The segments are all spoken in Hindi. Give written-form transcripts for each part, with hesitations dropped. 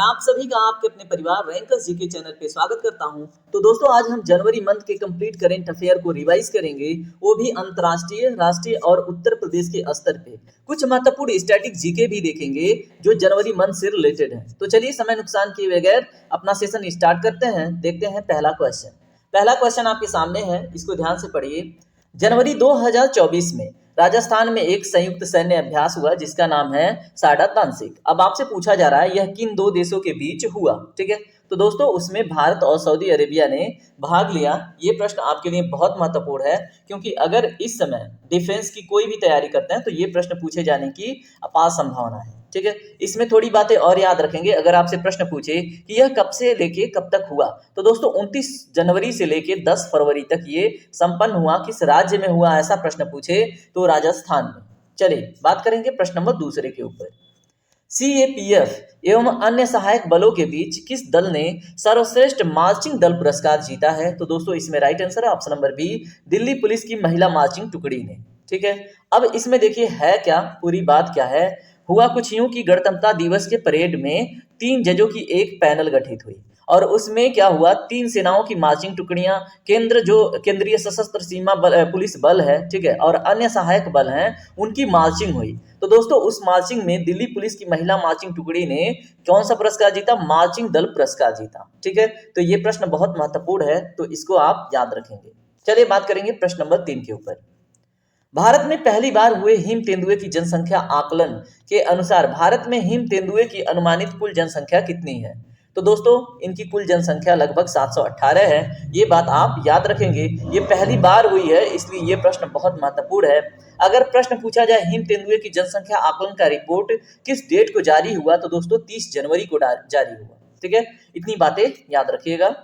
मैं आप सभी का आपके अपने परिवार रैंकर्स जीके चैनल पे स्वागत करता हूं। तो दोस्तों आज हम जनवरी मंथ के कंप्लीट करेंट अफेयर को रिवाइज करेंगे, वो भी अंतर्राष्ट्रीय, राष्ट्रीय और उत्तर प्रदेश के स्तर पे। कुछ महत्वपूर्ण स्टैटिक जीके भी देखेंगे जो जनवरी मंथ से रिलेटेड है। तो चलिए समय नुकसान किए बगैर अपना सेशन स्टार्ट करते हैं। देखते हैं पहला क्वेश्चन आपके सामने है, इसको ध्यान से पढ़िए। जनवरी 2024 में राजस्थान में एक संयुक्त सैन्य अभ्यास हुआ जिसका नाम है साडा तांत्रिक। अब आपसे पूछा जा रहा है यह किन दो देशों के बीच हुआ, ठीक है। तो दोस्तों उसमें भारत और सऊदी अरेबिया ने भाग लिया। ये प्रश्न आपके लिए बहुत महत्वपूर्ण है क्योंकि अगर इस समय डिफेंस की कोई भी तैयारी करते हैं तो ये प्रश्न पूछे जाने की अपार संभावना है, ठीक है। इसमें थोड़ी बातें और याद रखेंगे। अगर आपसे प्रश्न पूछे कि यह कब से लेके कब तक हुआ, तो दोस्तों 29 जनवरी से लेके 10 फरवरी तक ये संपन्न हुआ। किस राज्य में हुआ, ऐसा प्रश्न पूछे तो राजस्थान में। चलिए बात करेंगे प्रश्न नंबर दूसरे के ऊपर। सीएपीएफ एवं अन्य सहायक बलों के बीच किस दल ने सर्वश्रेष्ठ मार्चिंग दल पुरस्कार जीता है? तो दोस्तों इसमें राइट आंसर है option number B, Delhi police की महिला मार्चिंग टुकड़ी ने, ठीक है। अब इसमें देखिए है क्या, पूरी बात क्या है। हुआ कुछ यूं कि गणतंत्रता दिवस के परेड में 3 जजों की एक पैनल गठित हुई और उसमें क्या हुआ, 3 सेनाओं की मार्चिंग टुकड़ियां, केंद्रीय सशस्त्र सीमा पुलिस बल है, ठीक है, और अन्य सहायक बल हैं, उनकी मार्चिंग हुई। तो दोस्तों उस मार्चिंग में दिल्ली पुलिस की महिला मार्चिंग टुकड़ी ने कौन सा पुरस्कार जीता? मार्चिंग दल पुरस्कार जीता, ठीक है। तो ये प्रश्न बहुत महत्वपूर्ण है, तो इसको आप याद रखेंगे। चलिए बात करेंगे प्रश्न नंबर 3 के ऊपर। भारत में पहली बार हुए हिम तेंदुए की जनसंख्या आकलन के अनुसार भारत में हिम तेंदुए की अनुमानित कुल जनसंख्या कितनी है? तो दोस्तों इनकी कुल जनसंख्या लगभग 718 है। ये बात आप याद रखेंगे, ये पहली बार हुई है, इसलिए ये प्रश्न बहुत महत्वपूर्ण है। अगर प्रश्न पूछा जाए हिम तेंदुए की जनसंख्या आकलन का रिपोर्ट किस डेट को जारी हुआ, तो दोस्तों 30 जनवरी को जारी हुआ, ठीक है। इतनी बातें याद रखिएगा।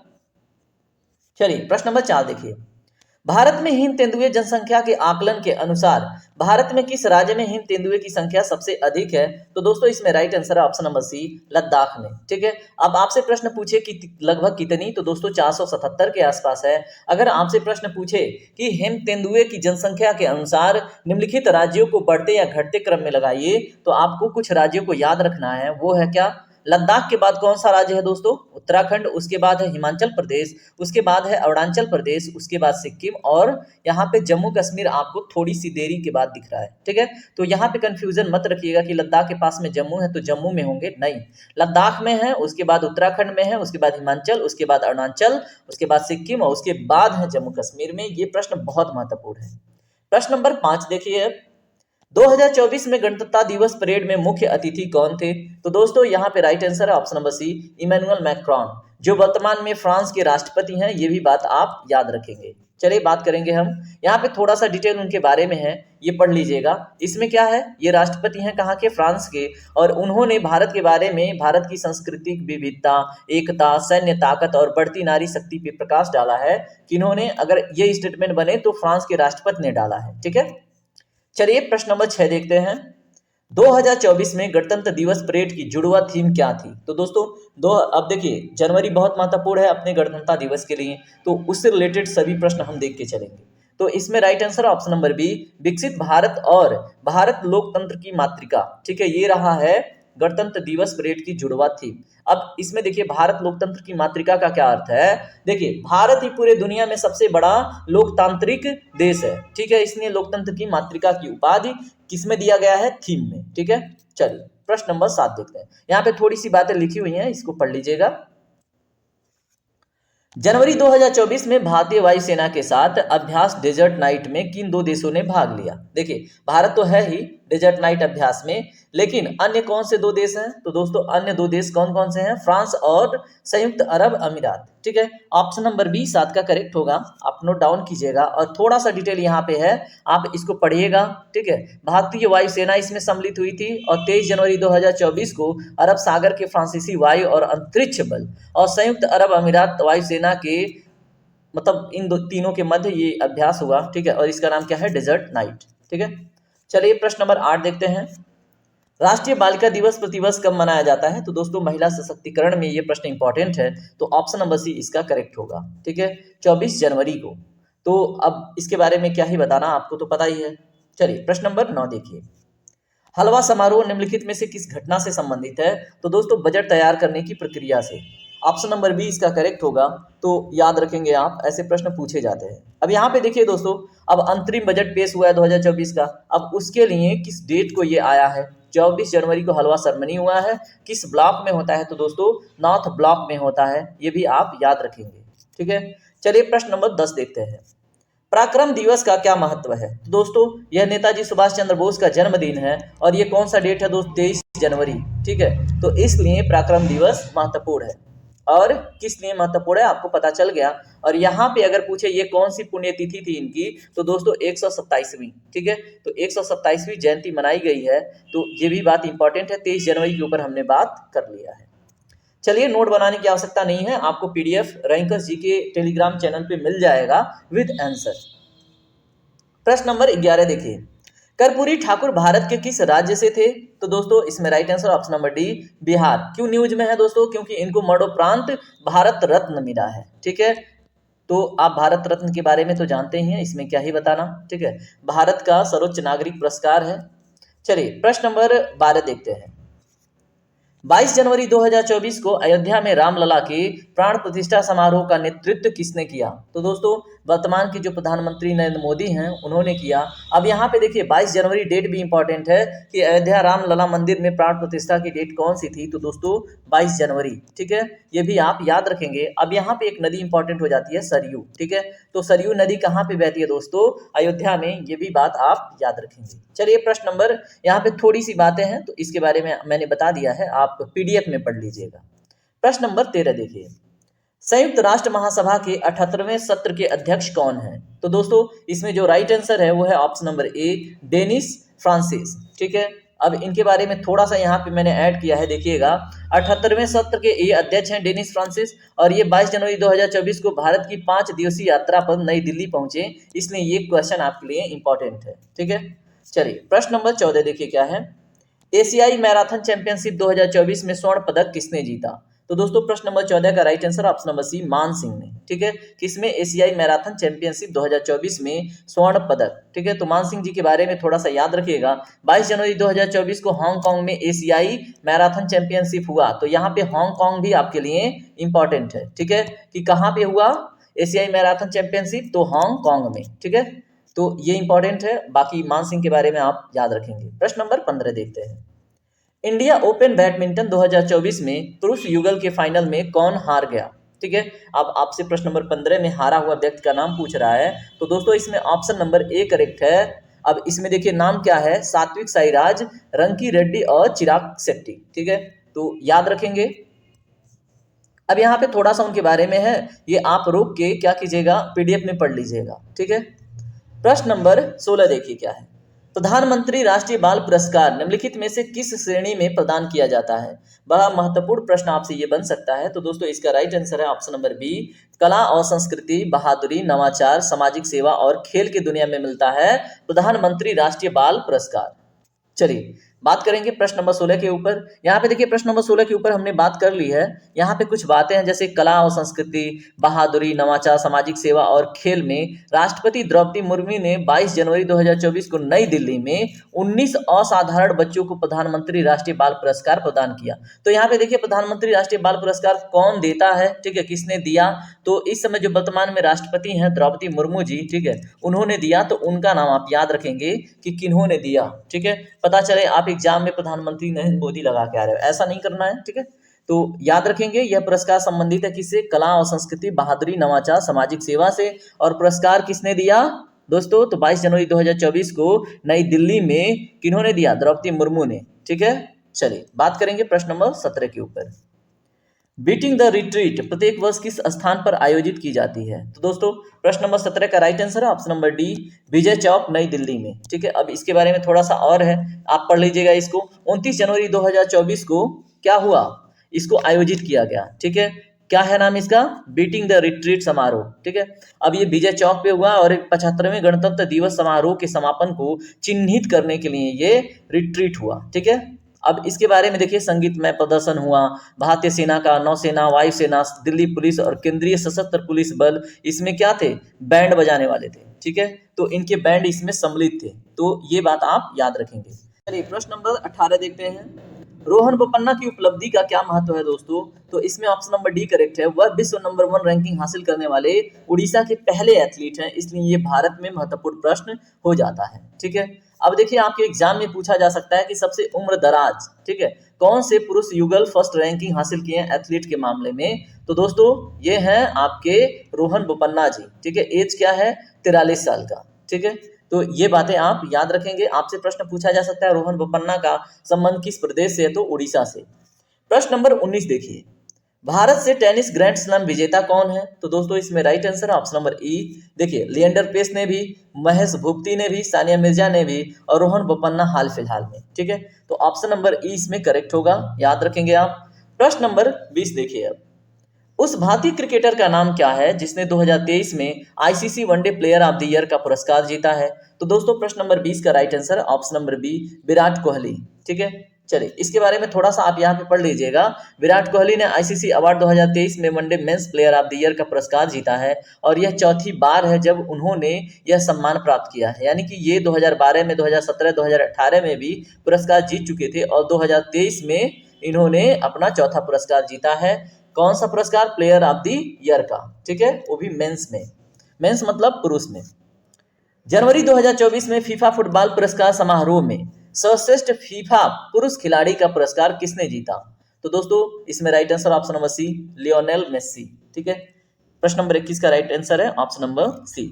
चलिए प्रश्न नंबर 4 देखिए। भारत में हिम तेंदुए जनसंख्या के आकलन के अनुसार भारत में किस राज्य में हिम तेंदुए की संख्या सबसे अधिक है? तो दोस्तों इसमें राइट आंसर है ऑप्शन नंबर सी, लद्दाख में, ठीक है। अब आपसे प्रश्न पूछे कि लगभग कितनी, तो दोस्तों 477 के आसपास है। अगर आपसे प्रश्न पूछे कि हिम तेंदुए की जनसंख्या के अनुसार निम्नलिखित राज्यों को बढ़ते या घटते क्रम में लगाइए, तो आपको कुछ राज्यों को याद रखना है। वो है क्या? लद्दाख के बाद कौन सा राज्य है दोस्तों? उत्तराखंड, उसके बाद है हिमाचल प्रदेश, उसके बाद है अरुणाचल प्रदेश, उसके बाद सिक्किम, और यहाँ पे जम्मू कश्मीर आपको थोड़ी सी देरी के बाद दिख रहा है, ठीक है। तो यहाँ पे कंफ्यूजन मत रखिएगा कि लद्दाख के पास में जम्मू है तो जम्मू में होंगे, नहीं, लद्दाख में है, उसके बाद उत्तराखंड में है, उसके बाद हिमाचल, उसके बाद अरुणाचल, उसके बाद सिक्किम और उसके बाद है जम्मू कश्मीर में। ये प्रश्न बहुत महत्वपूर्ण है। प्रश्न नंबर 5 देखिए। 2024 में गणतंत्रता दिवस परेड में मुख्य अतिथि कौन थे? तो दोस्तों यहाँ पे राइट आंसर है option number C, Emmanuel Macron, जो वर्तमान में फ्रांस के राष्ट्रपति हैं। ये भी बात आप याद रखेंगे। चलिए बात करेंगे हम, यहाँ पे थोड़ा सा डिटेल उनके बारे में है, ये पढ़ लीजिएगा। इसमें क्या है, ये राष्ट्रपति हैं कहाँ के? फ्रांस के, और उन्होंने भारत के बारे में भारत की सांस्कृतिक विविधता, एकता, सैन्य ताकत और बढ़ती नारी शक्ति पे प्रकाश डाला है। किन्होंने? अगर ये स्टेटमेंट बने तो फ्रांस के राष्ट्रपति ने डाला है, ठीक है। चलिए प्रश्न नंबर 6 देखते हैं। 2024 में गणतंत्र दिवस परेड की जुड़वा थीम क्या थी? तो दोस्तों अब देखिए जनवरी बहुत महत्वपूर्ण है अपने गणतंत्रता दिवस के लिए, तो उससे रिलेटेड सभी प्रश्न हम देख के चलेंगे। तो इसमें right answer option number B, विकसित भारत और भारत लोकतंत्र की मातृका, ठीक है। ये रहा है गणतंत्र दिवस परेड की जुड़वा थीम। अब इसमें देखिए भारत लोकतंत्र की मातृका का क्या अर्थ है? देखिए भारत ही पूरे दुनिया में सबसे बड़ा लोकतांत्रिक देश है, ठीक है, इसलिए लोकतंत्र की मातृका की उपाधि किसमें दिया गया है? थीम में, ठीक है। चलिए प्रश्न नंबर 7 देखते हैं। यहाँ पे थोड़ी सी बातें लिखी हुई हैं, इसको पढ़ लीजिएगा। जनवरी 2024 में भारतीय वायुसेना के साथ अभ्यास डेजर्ट नाइट में किन दो देशों ने भाग लिया? देखिए भारत तो है ही डेजर्ट नाइट अभ्यास में, लेकिन अन्य कौन से 2 देश हैं? तो दोस्तों अन्य 2 देश कौन कौन से हैं? फ्रांस और संयुक्त अरब अमीरात, ठीक है। ऑप्शन नंबर बी 7 का करेक्ट होगा, आप नोट डाउन कीजिएगा। और थोड़ा सा डिटेल यहाँ पे है, आप इसको पढ़िएगा, ठीक है। भारतीय वायुसेना इसमें सम्मिलित हुई थी और 23 जनवरी 2024 को अरब सागर के फ्रांसीसी वायु और अंतरिक्ष बल और संयुक्त अरब अमीरात वायुसेना के मतलब इन तीनों के मध्य ये अभ्यास हुआ, ठीक है। और इसका नाम क्या है? डेजर्ट नाइट, ठीक है। चलिए प्रश्न नंबर 8 देखते हैं। राष्ट्रीय बालिका दिवस प्रतिवर्ष कब मनाया जाता है? तो दोस्तों महिला सशक्तिकरण में ये प्रश्न इंपॉर्टेंट है, तो ऑप्शन नंबर सी इसका करेक्ट होगा, ठीक है, 24 जनवरी को। तो अब इसके बारे में क्या ही बताना, आपको तो पता ही है। चलिए प्रश्न नंबर 9 देखिए। हलवा समारोह निम्नलिखित में से किस घटना से संबंधित है? तो दोस्तों बजट तैयार करने की प्रक्रिया से। ऑप्शन नंबर बी इसका करेक्ट होगा। तो याद रखेंगे आप, ऐसे प्रश्न पूछे जाते हैं। अब यहाँ पे देखिए दोस्तों, अब अंतरिम बजट पेश हुआ है 2024 का। अब उसके लिए किस डेट को ये आया है? 24 जनवरी को हलवा सेरेमनी हुआ है। किस ब्लॉक में होता है? तो दोस्तों नॉर्थ ब्लॉक में होता है। ये भी आप याद रखेंगे, ठीक है। चलिए प्रश्न नंबर 10 देखते हैं। पराक्रम दिवस का क्या महत्व है? तो दोस्तों यह नेताजी सुभाष चंद्र बोस का जन्मदिन है और ये कौन सा डेट है दोस्त? 23 जनवरी, ठीक है। तो इसलिए पराक्रम दिवस महत्वपूर्ण है। और किस लिए महत्वपूर्ण है आपको पता चल गया। और यहाँ पे अगर पूछे ये कौन सी पुण्यतिथि थी इनकी, तो दोस्तों 127वीं, ठीक है। तो 127वीं जयंती मनाई गई है। तो ये भी बात इंपॉर्टेंट है। 23 जनवरी के ऊपर हमने बात कर लिया है। चलिए नोट बनाने की आवश्यकता नहीं है, आपको पीडीएफ रैंकर्स जी के टेलीग्राम चैनल पे मिल जाएगा विद आंसर। प्रश्न नंबर 11 देखिए। कर्पूरी ठाकुर भारत के किस राज्य से थे? तो दोस्तों इसमें right answer option number D Bihar. क्यों न्यूज में है दोस्तों? क्योंकि इनको मरणोपरांत भारत रत्न मिला है, ठीक है। तो आप भारत रत्न के बारे में तो जानते ही हैं, इसमें क्या ही बताना, ठीक है। भारत का सर्वोच्च नागरिक पुरस्कार है। चलिए प्रश्न नंबर 12 देखते हैं। 22 जनवरी 2024 को अयोध्या में रामलला के प्राण प्रतिष्ठा समारोह का नेतृत्व किसने किया? तो दोस्तों वर्तमान के जो प्रधानमंत्री नरेंद्र मोदी हैं उन्होंने किया। अब यहाँ पे देखिए 22 जनवरी डेट भी इंपॉर्टेंट है कि अयोध्या रामलला मंदिर में प्राण प्रतिष्ठा की डेट कौन सी थी? तो दोस्तों 22 जनवरी, ठीक है। ये भी आप याद रखेंगे। अब यहाँ पे एक नदी इंपॉर्टेंट हो जाती है, सरयू, ठीक है। तो सरयू नदी कहाँ पे बहती है दोस्तों? अयोध्या में। ये भी बात आप याद रखेंगे। चलिए प्रश्न नंबर, यहाँ पे थोड़ी सी बातें हैं तो इसके बारे में मैंने बता दिया है, आप पीडीएफ में पढ़ लीजिएगा। प्रश्न नंबर 13 देखिए। संयुक्त राष्ट्र महासभा के 78वें सत्र के अध्यक्ष कौन है? तो दोस्तों इसमें जो राइट आंसर है वो है option number A Dennis Francis, ठीक है। अब इनके बारे में थोड़ा सा यहाँ पे मैंने ऐड किया है, देखिएगा। 78वें सत्र के ये अध्यक्ष हैं डेनिस फ्रांसिस और ये 22 जनवरी 2024 को भारत की 5 दिवसीय यात्रा पर नई दिल्ली पहुंचे, इसलिए ये क्वेश्चन आपके लिए इंपॉर्टेंट है, ठीक है। चलिए प्रश्न नंबर 14 देखिए क्या है। एशियाई मैराथन चैंपियनशिप 2024 में स्वर्ण पदक किसने जीता? तो दोस्तों प्रश्न नंबर 14 का right answer option number C Man Singh ने, ठीक है। किसमें? एशियाई मैराथन चैंपियनशिप 2024 में स्वर्ण पदक, ठीक है। तो मान सिंह जी के बारे में थोड़ा सा याद रखिएगा। 22 जनवरी 2024 को हांगकांग में एशियाई मैराथन चैंपियनशिप हुआ। तो यहाँ पे हांगकांग भी आपके लिए इंपॉर्टेंट है, ठीक है, कि कहाँ पे हुआ एशियाई मैराथन चैंपियनशिप? तो हांगकांग में, ठीक है। तो ये इंपॉर्टेंट है। बाकी मान सिंह के बारे में आप याद रखेंगे। प्रश्न नंबर 15 देखते हैं। इंडिया ओपन बैडमिंटन 2024 में पुरुष युगल के फाइनल में कौन हार गया? ठीक है। अब आपसे प्रश्न नंबर 15 में हारा हुआ व्यक्ति का नाम पूछ रहा है। तो दोस्तों इसमें ऑप्शन नंबर ए करेक्ट है। अब इसमें देखिए नाम क्या है? सात्विक साईराज, रंकी रेड्डी और चिराग शेट्टी, ठीक है। तो याद रखेंगे। अब यहाँ पे थोड़ा सा उनके बारे में है, ये आप रोक के क्या कीजिएगा, पीडीएफ में पढ़ लीजिएगा, ठीक है। प्रश्न नंबर 16 देखिए क्या है। प्रधानमंत्री राष्ट्रीय बाल पुरस्कार निम्नलिखित में से किस श्रेणी में प्रदान किया जाता है? बड़ा महत्वपूर्ण प्रश्न आपसे ये बन सकता है। तो दोस्तों इसका राइट आंसर है ऑप्शन नंबर बी कला और संस्कृति, बहादुरी, नवाचार, सामाजिक सेवा और खेल की दुनिया में मिलता है प्रधानमंत्री राष्ट्रीय बाल पुरस्कार। चलिए बात करेंगे प्रश्न नंबर 16 के ऊपर। यहाँ पे देखिए प्रश्न नंबर 16 के ऊपर हमने बात कर ली है। यहाँ पे कुछ बातें हैं जैसे कला और संस्कृति, बहादुरी, नवाचार, सामाजिक सेवा और खेल में राष्ट्रपति द्रौपदी मुर्मू ने 22 जनवरी 2024 को नई दिल्ली में 19 असाधारण बच्चों को प्रधानमंत्री राष्ट्रीय बाल पुरस्कार प्रदान किया। तो यहाँ पे देखिए प्रधानमंत्री राष्ट्रीय बाल पुरस्कार कौन देता है, ठीक है, किसने दिया? तो इस समय जो वर्तमान में राष्ट्रपति हैं द्रौपदी मुर्मू जी, ठीक है, उन्होंने दिया। तो उनका नाम आप याद रखेंगे कि किन्होंने दिया, ठीक है। पता चले आप एग्जाम में प्रधानमंत्री नरेंद्र मोदी लगा के आ रहे हो, ऐसा नहीं करना है, ठीक है। तो याद रखेंगे यह पुरस्कार संबंधित है किससे? कला और संस्कृति, बहादुरी, नवाचार, सामाजिक सेवा से। और पुरस्कार किसने दिया दोस्तों? तो 22 जनवरी 2024 को नई दिल्ली में किन्होंने दिया? द्रौपदी मुर्मू ने, ठीक है। चलिए बात करेंगे प्रश्न नंबर 17 के ऊपर। बीटिंग द रिट्रीट प्रत्येक वर्ष किस स्थान पर आयोजित की जाती है? तो दोस्तों प्रश्न नंबर 17 का राइट आंसर है option number D Vijay Chowk, नई दिल्ली में, ठीक है। अब इसके बारे में थोड़ा सा और है, आप पढ़ लीजिएगा इसको। 29 जनवरी 2024 को क्या हुआ? इसको आयोजित किया गया, ठीक है। क्या है नाम इसका? बीटिंग द रिट्रीट समारोह, ठीक है। अब ये विजय चौक पे हुआ और 75वें गणतंत्र दिवस समारोह के समापन को चिन्हित करने के लिए ये रिट्रीट हुआ, ठीक है। अब इसके बारे में देखिए संगीतमय प्रदर्शन हुआ, भारतीय सेना का, नौसेना, वायुसेना, दिल्ली पुलिस और केंद्रीय सशस्त्र पुलिस बल इसमें क्या थे? बैंड बजाने वाले थे, ठीक है। तो इनके बैंड इसमें सम्मिलित थे। तो ये बात आप याद रखेंगे। चलिए प्रश्न नंबर 18 देखते हैं। रोहन बोपन्ना की उपलब्धि का क्या महत्व है दोस्तों? तो इसमें ऑप्शन नंबर डी करेक्ट है। वह विश्व नंबर 1 रैंकिंग हासिल करने वाले उड़ीसा के पहले एथलीट हैं, इसलिए ये भारत में महत्वपूर्ण प्रश्न हो जाता है। ठीक है, अब देखिए आपके एग्जाम में पूछा जा सकता है कि सबसे उम्र दराज, ठीक है, कौन से पुरुष युगल फर्स्ट रैंकिंग हासिल किए हैं एथलीट के मामले में? तो दोस्तों ये हैं आपके रोहन बोपन्ना जी। ठीक है, एज क्या है? 43 साल का। ठीक है, तो ये बातें आप याद रखेंगे। आपसे प्रश्न पूछा जा सकता है रोहन बोपन्ना का संबंध किस प्रदेश से है? तो उड़ीसा से। प्रश्न नंबर 19 देखिए, भारत से टेनिस ग्रैंड स्लैम विजेता कौन है? तो दोस्तों इसमें राइट आंसर है ऑप्शन नंबर ई। देखिए लिएंडर पेस ने भी, महेश भूपति ने भी, सानिया मिर्जा ने भी और रोहन बोपन्ना हाल फिलहाल में। ठीक है, तो ऑप्शन नंबर ई इसमें करेक्ट होगा, याद रखेंगे आप। प्रश्न नंबर 20 देखिए, अब उस भारतीय क्रिकेटर का नाम क्या है जिसने 2023 में ICC one day player of the year का पुरस्कार जीता है? तो दोस्तों प्रश्न नंबर 20 का right answer option number B, Virat Kohli. ठीक है, चलिए इसके बारे में थोड़ा सा आप यहाँ पे पढ़ लीजिएगा। विराट कोहली ने आईसीसी अवार्ड 2023 में one day men's player of the year का पुरस्कार जीता है और यह चौथी बार है जब उन्होंने यह सम्मान प्राप्त किया है। यानी कि ये 2012 में, 2017, 2018 में भी पुरस्कार जीत चुके थे और 2023 में इन्होंने अपना चौथा पुरस्कार जीता है। कौन सा पुरस्कार? प्लेयर ऑफ द ईयर का। ठीक है, वो भी मेंस में, मेंस मतलब पुरुष में। जनवरी 2024 में फीफा फुटबॉल पुरस्कार समारोह में सर्वश्रेष्ठ फीफा पुरुष खिलाड़ी का पुरस्कार किसने जीता? तो दोस्तों इसमें right answer option number C, Lionel Messi. ठीक है, प्रश्न नंबर 21 का राइट आंसर है ऑप्शन नंबर सी।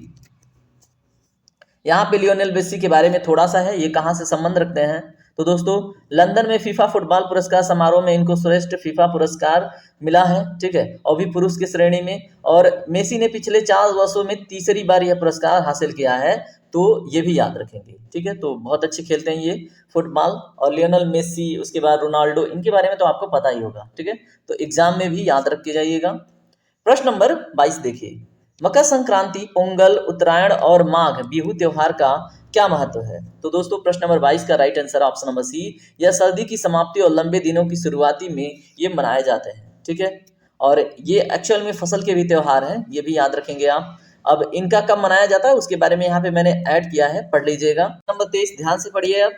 यहाँ पे लियोनेल मेसी के बारे में थोड़ा सा है, ये कहाँ से संबंध रखते हैं? तो दोस्तों लंदन में फीफा फुटबॉल पुरस्कार समारोह में इनको श्रेष्ठ फीफा पुरस्कार मिला है। ठीक है, और भी पुरुष की श्रेणी में, और मेसी ने पिछले 4 वर्षों में तीसरी बार यह पुरस्कार हासिल किया है, तो ये भी याद रखेंगे। ठीक है, तो बहुत अच्छे खेलते हैं ये फुटबॉल। और लियोनेल मेसी, उसके बाद रोनाल्डो, इनके बारे में तो आपको पता ही होगा। ठीक है, तो एग्जाम में भी याद रख के जाइएगा। प्रश्न नंबर 22 देखिए, मकर संक्रांति, पोंगल, उत्तरायण और माघ बिहू त्योहार का क्या महत्व है? तो दोस्तों प्रश्न नंबर 22 का right answer option number C, यह सर्दी की समाप्ति और लंबे दिनों की शुरुआती में ये मनाए जाते हैं। ठीक है, और ये एक्चुअल में फसल के भी त्योहार हैं, ये भी याद रखेंगे आप। अब इनका कब मनाया जाता है उसके बारे में यहाँ पे मैंने ऐड किया है, पढ़ लीजिएगा। नंबर 23 ध्यान से पढ़िए। अब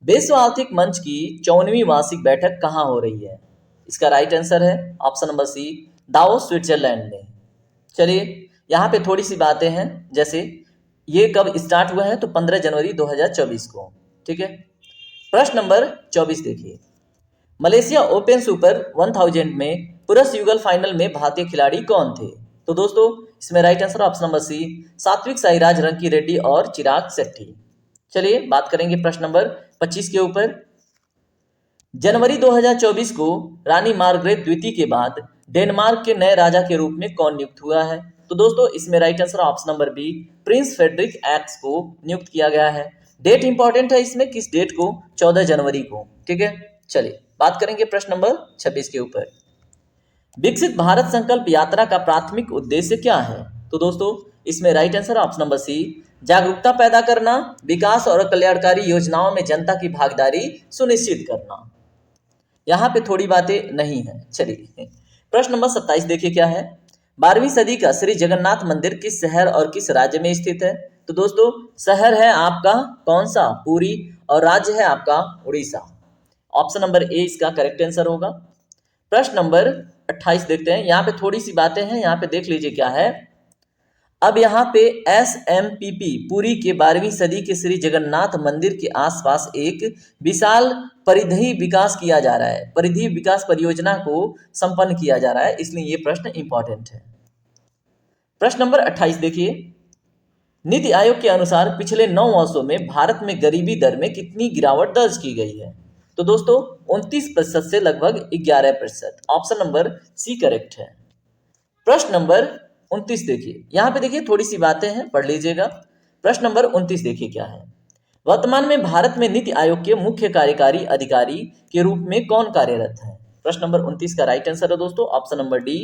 विश्व आर्थिक मंच की 54वीं वार्षिक बैठक कहाँ हो रही है? इसका राइट आंसर है option number C, Davos Switzerland में। चलिए यहाँ पे थोड़ी सी बातें हैं, जैसे ये कब स्टार्ट हुआ है? तो 15 जनवरी 2024 को। ठीक है, प्रश्न नंबर 24 देखिए, मलेशिया ओपन सुपर 1000 में पुरुष युगल फाइनल में भारतीय खिलाड़ी कौन थे? तो दोस्तों इसमें right answer option number C, Satwik Sairaj रंकी Reddy और चिराग शेट्टी। चलिए बात करेंगे प्रश्न नंबर 25 के ऊपर। जनवरी 2024 को रानी मार्गरेट द्वितीय के बाद डेनमार्क के नए राजा के रूप में कौन नियुक्त हुआ है? तो दोस्तों इसमें right answer option number B, prince Frederik X को नियुक्त किया गया है। डेट इंपॉर्टेंट है इसमें, किस डेट को? 14 जनवरी को। ठीक है, चलिए बात करेंगे प्रश्न नंबर 26 के ऊपर। विकसित भारत संकल्प यात्रा का प्राथमिक उद्देश्य क्या है? तो दोस्तों इसमें right answer option number C, जागरूकता पैदा करना, विकास और कल्याणकारी योजनाओं में जनता की भागीदारी सुनिश्चित करना। यहाँ पे थोड़ी बातें नहीं है। चलिए प्रश्न नंबर 27 देखिए क्या है, 12वीं सदी का श्री जगन्नाथ मंदिर किस शहर और किस राज्य में स्थित है? तो दोस्तों शहर है आपका कौन सा? पुरी, और राज्य है आपका उड़ीसा। ऑप्शन नंबर ए इसका करेक्ट आंसर होगा। प्रश्न नंबर 28 देखते हैं, यहाँ पे थोड़ी सी बातें हैं, यहाँ पे देख लीजिए क्या है। अब यहाँ पे SMPP पुरी के 12वीं सदी के श्री जगन्नाथ मंदिर के आसपास एक विशाल परिधि विकास किया जा रहा है, परिधि विकास परियोजना को संपन्न किया जा रहा है, इसलिए ये प्रश्न इंपॉर्टेंट है। प्रश्न नंबर 28 देखिए, नीति आयोग के अनुसार पिछले 9 वर्षों में भारत में गरीबी दर में कितनी गिरावट दर्ज की गई है? तो दोस्तों 29% से लगभग 11%। ऑप्शन नंबर सी करेक्ट है। प्रश्न नंबर 29 देखिए, यहाँ पे देखिए थोड़ी सी बातें हैं, पढ़ लीजिएगा। प्रश्न नंबर 29 देखिए क्या है, वर्तमान में भारत में नीति आयोग के मुख्य कार्यकारी अधिकारी के रूप में कौन कार्यरत है? प्रश्न नंबर 29 का राइट आंसर है दोस्तों option number D,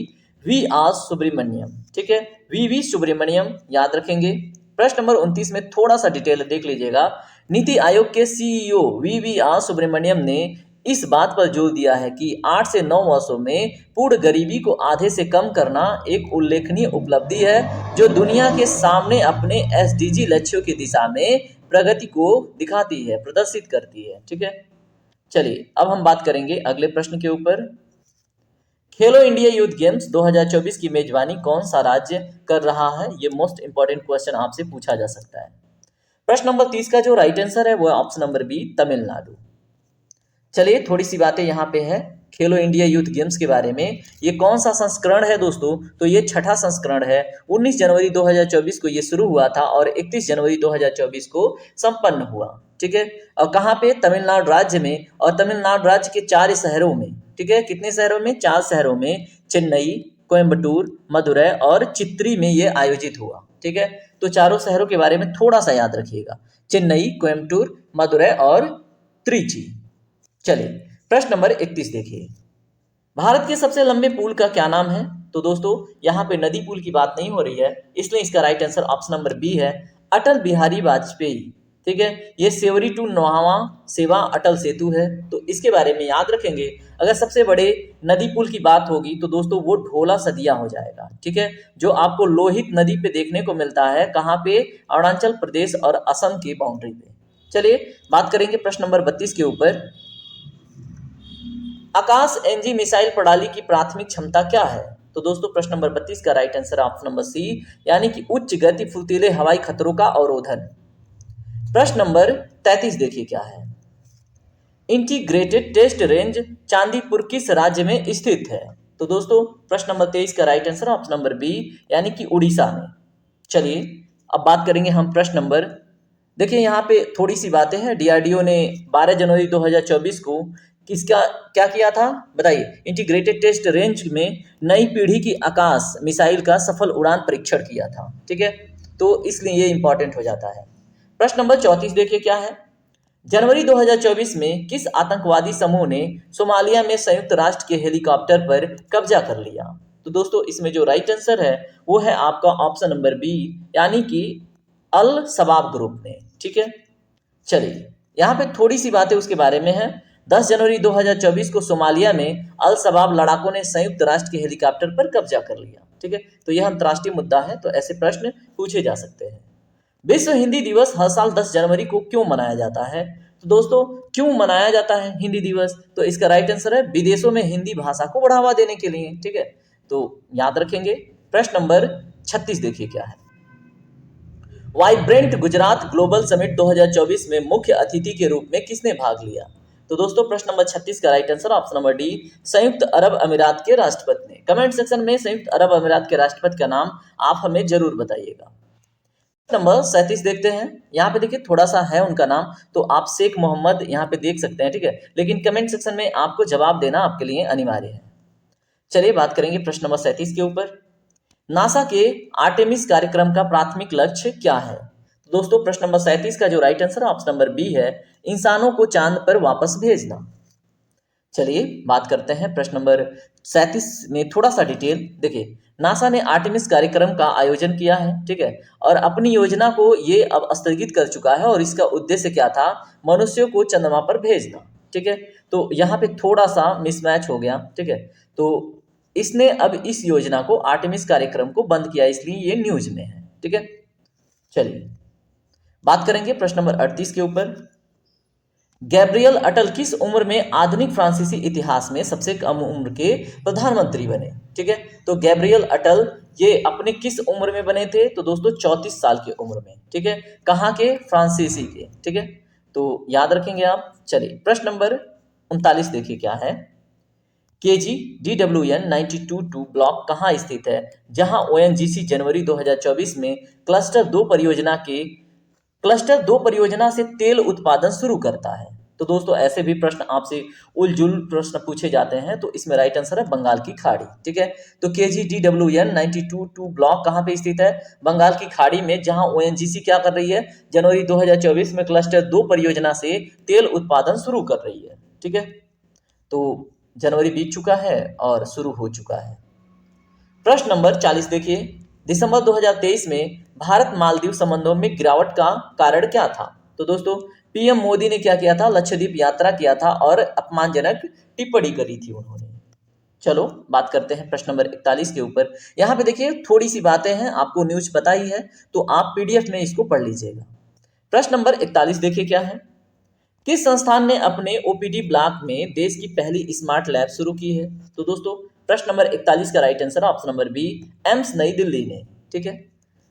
VR Subrahmanyam. ठीक है, VV सुब्रमण्यम याद रखेंगे। प्रश्न नंबर 29 में थोड़ा सा डिटेल देख लीजिएगा। नीति आयोग के CEO VVR सुब्रमण्यम ने इस बात पर जोर दिया है कि 8 से 9 वर्षों में पूर्ण गरीबी को आधे से कम करना एक उल्लेखनीय उपलब्धि है जो दुनिया के सामने अपने SDG लक्ष्यों की दिशा में प्रगति को दिखाती है, प्रदर्शित करती है। ठीक है, चलिए अब हम बात करेंगे अगले प्रश्न के ऊपर। खेलो इंडिया यूथ गेम्स 2024 की मेजबानी कौन सा राज्य कर रहा है? ये मोस्ट इंपॉर्टेंट क्वेश्चन आपसे पूछा जा सकता है। प्रश्न नंबर 30 का जो राइट आंसर है वो है ऑप्शन नंबर बी, तमिलनाडु। चलिए थोड़ी सी बातें यहाँ पे है खेलो इंडिया यूथ गेम्स के बारे में। ये कौन सा संस्करण है दोस्तों? तो ये छठा संस्करण है। 19 जनवरी 2024 को ये शुरू हुआ था और 31 जनवरी 2024 को संपन्न हुआ। ठीक है, और कहाँ पे? तमिलनाडु राज्य में, और तमिलनाडु राज्य के 4 शहरों में। ठीक है, कितने शहरों में? 4 शहरों में, चेन्नई, कोयम्बटूर, मदुरै और चित्री में ये आयोजित हुआ। ठीक है, तो चारों शहरों के बारे में थोड़ा सा याद रखिएगा, चेन्नई, कोयम्बटूर, मदुरै और त्रिची। चलिए प्रश्न नंबर 31 देखिए, भारत के सबसे लंबे पुल का क्या नाम है? तो दोस्तों यहाँ पे नदी पुल की बात नहीं हो रही है, इसलिए इसका right answer option number B है, अटल बिहारी वाजपेयी। ठीक है, ये सेवरी टू नोहावा सेवा अटल सेतु है, तो इसके बारे में याद रखेंगे। अगर सबसे बड़े नदी पुल की बात होगी तो दोस्तों वो ढोला सदिया हो जाएगा। ठीक है, जो आपको लोहित नदी पे देखने को मिलता है, कहाँ पे? अरुणाचल प्रदेश और असम की बाउंड्री पे। चलिए बात करेंगे प्रश्न नंबर 32 के ऊपर। आकाश एनजी मिसाइल प्रणाली की प्राथमिक क्षमता क्या है? तो दोस्तों प्रश्न नंबर 32 का right answer option number C, यानी कि उच्च गति फुर्तीले हवाई खतरों का अवरोधन। प्रश्न नंबर 33 देखिए क्या है, इंटीग्रेटेड टेस्ट रेंज चांदीपुर किस राज्य में स्थित है? तो दोस्तों प्रश्न नंबर 23 का right answer option number B, यानी कि उड़ीसा में। चलिए अब बात करेंगे हम प्रश्न नंबर, देखिए यहाँ पे थोड़ी सी बातें हैं। डीआरडीओ ने 12 जनवरी 2024 को किसका क्या किया था बताइए? इंटीग्रेटेड टेस्ट रेंज में नई पीढ़ी की आकाश मिसाइल का सफल उड़ान परीक्षण किया था। ठीक है, तो इसलिए ये इंपॉर्टेंट हो जाता है। प्रश्न नंबर 34 देखिए क्या है, जनवरी 2024 में किस आतंकवादी समूह ने सोमालिया में संयुक्त राष्ट्र के हेलीकॉप्टर पर कब्जा कर लिया? तो दोस्तों इसमें जो राइट आंसर है वो है आपका ऑप्शन नंबर बी, यानी कि अल शबाब ग्रुप ने। ठीक है, चलिए यहाँ पे थोड़ी सी बातें उसके बारे में है। 10 जनवरी 2024 को सोमालिया में अल शबाब लड़ाकों ने संयुक्त राष्ट्र के हेलीकॉप्टर पर कब्जा कर लिया। ठीक है, तो यह अंतर्राष्ट्रीय मुद्दा है, तो ऐसे प्रश्न पूछे जा सकते हैं। विश्व हिंदी दिवस हर साल 10 जनवरी को क्यों मनाया जाता है? तो दोस्तों क्यों मनाया जाता है हिंदी दिवस? तो इसका राइट आंसर है विदेशों में हिंदी भाषा को बढ़ावा देने के लिए। ठीक है, तो याद रखेंगे। प्रश्न नंबर 36 देखिए क्या है, वाइब्रेंट गुजरात ग्लोबल समिट 2024 में मुख्य अतिथि के रूप में किसने भाग लिया? तो दोस्तों प्रश्न नंबर 36 का right answer option number D, संयुक्त अरब अमीरात के राष्ट्रपति ने। कमेंट सेक्शन में संयुक्त अरब अमीरात के राष्ट्रपति का नाम आप हमें जरूर बताइएगा। नंबर 37 देखते हैं, यहाँ पे देखिए थोड़ा सा है उनका नाम, तो आप शेख मोहम्मद यहाँ पे देख सकते हैं। ठीक है, लेकिन कमेंट सेक्शन में आपको जवाब देना आपके लिए अनिवार्य है। चलिए बात करेंगे प्रश्न नंबर 37 के ऊपर, नासा के आर्टेमिस कार्यक्रम का प्राथमिक लक्ष्य क्या है? तो दोस्तों प्रश्न नंबर 37 का जो right answer option number B है, इंसानों को चांद पर वापस भेजना। चलिए बात करते हैं प्रश्न नंबर 37 में थोड़ा सा डिटेल। देखिए नासा ने आर्टेमिस कार्यक्रम का आयोजन किया है। ठीक है, और अपनी योजना को ये अब स्थगित कर चुका है, और इसका उद्देश्य क्या था? मनुष्यों को चंद्रमा पर भेजना। ठीक है, तो यहाँ पे थोड़ा सा मिसमैच हो गया। ठीक है, तो इसने अब इस योजना को आर्टेमिस कार्यक्रम को बंद किया, इसलिए ये न्यूज में है। ठीक है, चलिए बात करेंगे प्रश्न नंबर 38 के ऊपर, गैब्रियल अटल किस उम्र में आधुनिक फ्रांसीसी इतिहास में सबसे कम उम्र के प्रधानमंत्री बने? ठीक है, तो गैब्रियल अटल ये अपने किस उम्र में बने थे? तो दोस्तों 34 साल की उम्र में। ठीक है, कहाँ के? फ्रांसीसी के। ठीक है, तो याद रखेंगे आप। चलिए प्रश्न नंबर 39 देखिए क्या है, KGDWN 92 ब्लॉक कहाँ स्थित है, जहां ONGC जनवरी 2024 में क्लस्टर 2 परियोजना से तेल उत्पादन शुरू करता है? तो दोस्तों ऐसे भी प्रश्न आपसे उलझुल प्रश्न पूछे जाते हैं, तो इसमें राइट आंसर है बंगाल की खाड़ी। ठीक है, तो KGDWN 92 ब्लॉक कहाँ पे स्थित है? बंगाल की खाड़ी में, जहां ONGC क्या कर रही है? जनवरी 2024 में क्लस्टर 2 परियोजना से तेल उत्पादन शुरू कर रही है। ठीक है, तो जनवरी बीत चुका है और शुरू हो चुका है। प्रश्न नंबर 40 देखिए, दिसंबर 2023 में भारत मालदीव संबंधों में गिरावट का कारण क्या था? तो दोस्तों पीएम मोदी ने क्या किया था? लक्षद्वीप यात्रा किया था और अपमानजनक टिप्पणी करी थी उन्होंने। चलो बात करते हैं प्रश्न नंबर 41 के ऊपर। यहाँ पे देखिए थोड़ी सी बातें हैं, आपको न्यूज पता ही है, तो आप PDF में इसको पढ़ लीजिएगा। प्रश्न नंबर 41 देखिए क्या है। किस संस्थान ने अपने ओपीडी ब्लॉक में देश की पहली स्मार्ट लैब शुरू की है? तो दोस्तों प्रश्न नंबर 41 का right answer option number B, AIIMS नई दिल्ली ने। ठीक है,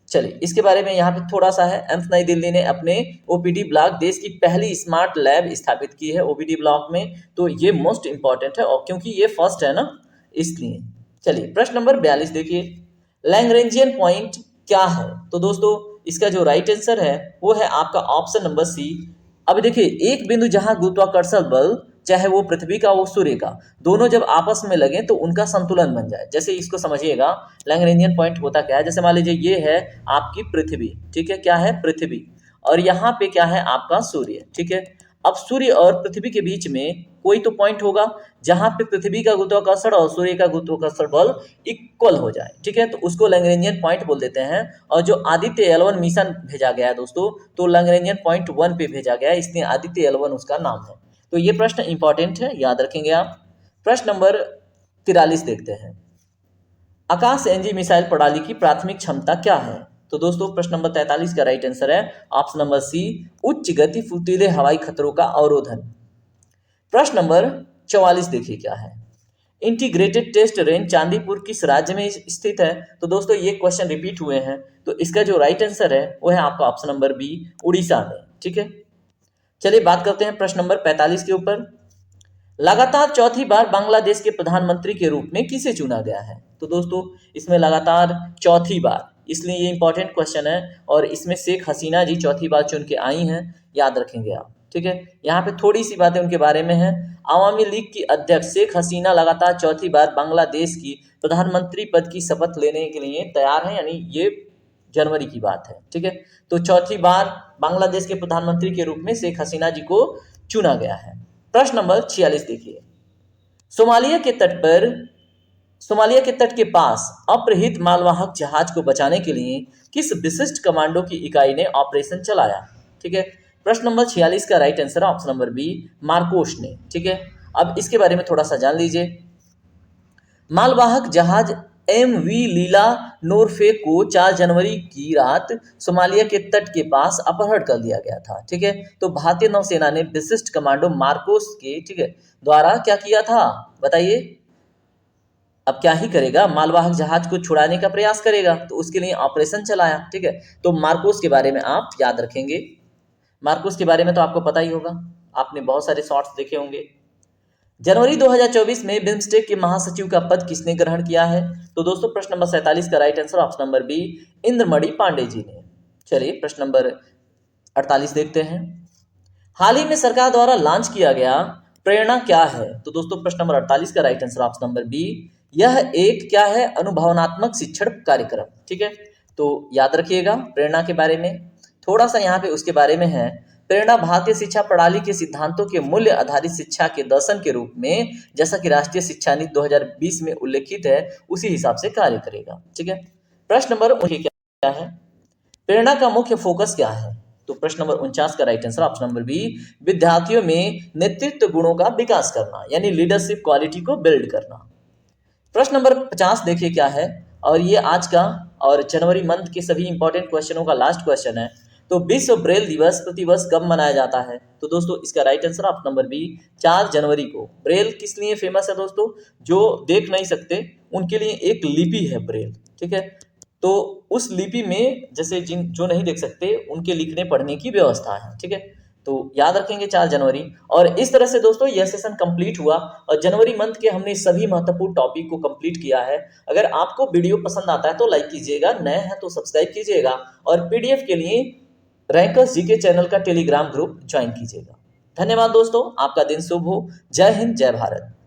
चलिए इसके बारे में यहाँ पे थोड़ा सा है। एम्स नई दिल्ली ने अपने ओपीडी ब्लॉक देश की पहली स्मार्ट लैब स्थापित की है ओपीडी ब्लॉक में, तो ये मोस्ट इंपॉर्टेंट है और क्योंकि ये फर्स्ट है ना इसलिए। चलिए प्रश्न नंबर 42 देखिए, लैग्रेंजियन पॉइंट क्या है? तो दोस्तों इसका जो राइट आंसर है वो है आपका ऑप्शन नंबर सी। अब देखिए एक बिंदु जहां गुरुत्वाकर्षण बल, चाहे वो पृथ्वी का वो सूर्य का, दोनों जब आपस में लगे तो उनका संतुलन बन जाए। जैसे इसको समझिएगा, लैग्रेंजियन पॉइंट होता क्या है, जैसे मान लीजिए ये है आपकी पृथ्वी, ठीक है, क्या है पृथ्वी, और यहाँ पे क्या है आपका सूर्य, ठीक है। अब सूर्य और पृथ्वी के बीच में कोई तो पॉइंट होगा जहां पे पृथ्वी का गुरुत्वाकर्षण और सूर्य का गुरुत्वाकर्षण बल इक्वल हो जाए, ठीक है, तो उसको लैग्रेंजियन पॉइंट बोल देते हैं। और जो आदित्य L1 मिशन भेजा गया है दोस्तों, तो लैग्रेंजियन पॉइंट 1 पे भेजा गया है, इसलिए आदित्य L1 उसका नाम है। तो ये प्रश्न इंपॉर्टेंट है, याद रखेंगे आप। प्रश्न नंबर 43 देखते हैं, आकाश एनजी मिसाइल प्रणाली की प्राथमिक क्षमता क्या है? तो दोस्तों प्रश्न नंबर 43 का राइट आंसर है ऑप्शन नंबर सी, उच्च गति फुर्तीले हवाई खतरों का अवरोधन। प्रश्न नंबर 44 देखिए क्या है, इंटीग्रेटेड टेस्ट रेंज चांदीपुर किस राज्य में स्थित है? तो दोस्तों ये क्वेश्चन रिपीट हुए हैं, तो इसका जो राइट आंसर है वो है आपका ऑप्शन नंबर बी, उड़ीसा में। ठीक है, चलिए बात करते हैं प्रश्न नंबर 45 के ऊपर। लगातार चौथी बार बांग्लादेश के प्रधानमंत्री के रूप में किसे चुना गया है? तो दोस्तों इसमें लगातार चौथी बार, इसलिए ये इंपॉर्टेंट क्वेश्चन है, और इसमें शेख हसीना जी चौथी बार चुन के आई हैं, याद रखेंगे आप। ठीक है, यहाँ पे थोड़ी सी बातें उनके बारे में हैं। आवामी लीग की अध्यक्ष शेख हसीना लगातार चौथी बार बांग्लादेश की प्रधानमंत्री पद की शपथ लेने के लिए तैयार है, यानी ये जनवरी की बात है। ठीक है, तो चौथी बार बांग्लादेश के प्रधानमंत्री के रूप में शेख हसीना जी को चुना गया है। प्रश्न नंबर 46 देखिए, सोमालिया के तट के पास अपहृत मालवाहक जहाज को बचाने के लिए किस विशिष्ट कमांडो की इकाई ने ऑपरेशन चलाया? ठीक है, प्रश्न नंबर 46 का right answer option number B, MARCOS ने। ठीक है, अब इसके बारे में थोड़ा सा जान लीजिए। मालवाहक जहाज MV लीला नोरफे को 4 जनवरी की रात सोमालिया के तट के पास अपहरण कर लिया गया था। ठीक है, तो भारतीय नौसेना ने विशिष्ट कमांडो मार्कोस के, ठीक है, द्वारा क्या किया था बताइए। अब क्या ही करेगा, मालवाहक जहाज को छुड़ाने का प्रयास करेगा, तो उसके लिए ऑपरेशन चलाया। ठीक है, तो मार्कोस के बारे में आप याद रखेंगे। मार्कोस के बारे में तो आपको पता ही होगा, आपने बहुत सारे शॉर्ट्स देखे होंगे। जनवरी 2024 में बिम्स्टेक के महासचिव का पद किसने ग्रहण किया है? तो दोस्तों प्रश्न नंबर 47 का right answer option number B, Indramani Pandey ji ने। चलिए प्रश्न नंबर 48 देखते हैं, हाल ही में सरकार द्वारा लॉन्च किया गया प्रेरणा क्या है? तो दोस्तों प्रश्न नंबर 48 का right answer option number B, यह एक क्या है, अनुभवनात्मक शिक्षण कार्यक्रम। ठीक है, तो याद रखिएगा प्रेरणा के बारे में थोड़ा सा, यहाँ पे उसके बारे में है। प्रेरणा भारतीय शिक्षा प्रणाली के सिद्धांतों के मूल्य आधारित शिक्षा के दर्शन के रूप में, जैसा कि राष्ट्रीय शिक्षा नीति 2020 में उल्लेखित है, उसी हिसाब से कार्य करेगा। ठीक है, प्रश्न नंबर क्या है, प्रेरणा का मुख्य फोकस क्या है? तो प्रश्न नंबर 49 का right answer option number B, विद्यार्थियों में नेतृत्व गुणों का विकास करना, यानी लीडरशिप क्वालिटी को बिल्ड करना। प्रश्न नंबर 50 देखिए क्या है, और ये आज का और जनवरी मंथ के सभी इंपॉर्टेंट क्वेश्चनों का लास्ट क्वेश्चन है। तो विश्व ब्रेल दिवस प्रतिवर्ष कब मनाया जाता है? तो दोस्तों इसका right answer option number B, 4 जनवरी को। ब्रेल किस लिए फेमस है दोस्तों? जो देख नहीं सकते उनके लिए एक लिपि है ब्रेल। ठीक है, तो उस लिपि में जैसे जो नहीं देख सकते उनके लिखने पढ़ने की व्यवस्था है। ठीक है, तो याद रखेंगे 4 जनवरी। और इस तरह से दोस्तों यह सेशन कंप्लीट हुआ, और जनवरी मंथ के हमने सभी महत्वपूर्ण टॉपिक को कंप्लीट किया है। अगर आपको वीडियो पसंद आता है तो लाइक कीजिएगा, नए हैं तो सब्सक्राइब कीजिएगा, और PDF के लिए रैंकर्स जीके चैनल का टेलीग्राम ग्रुप ज्वाइन कीजिएगा। धन्यवाद दोस्तों, आपका दिन शुभ हो। जय हिंद, जय भारत।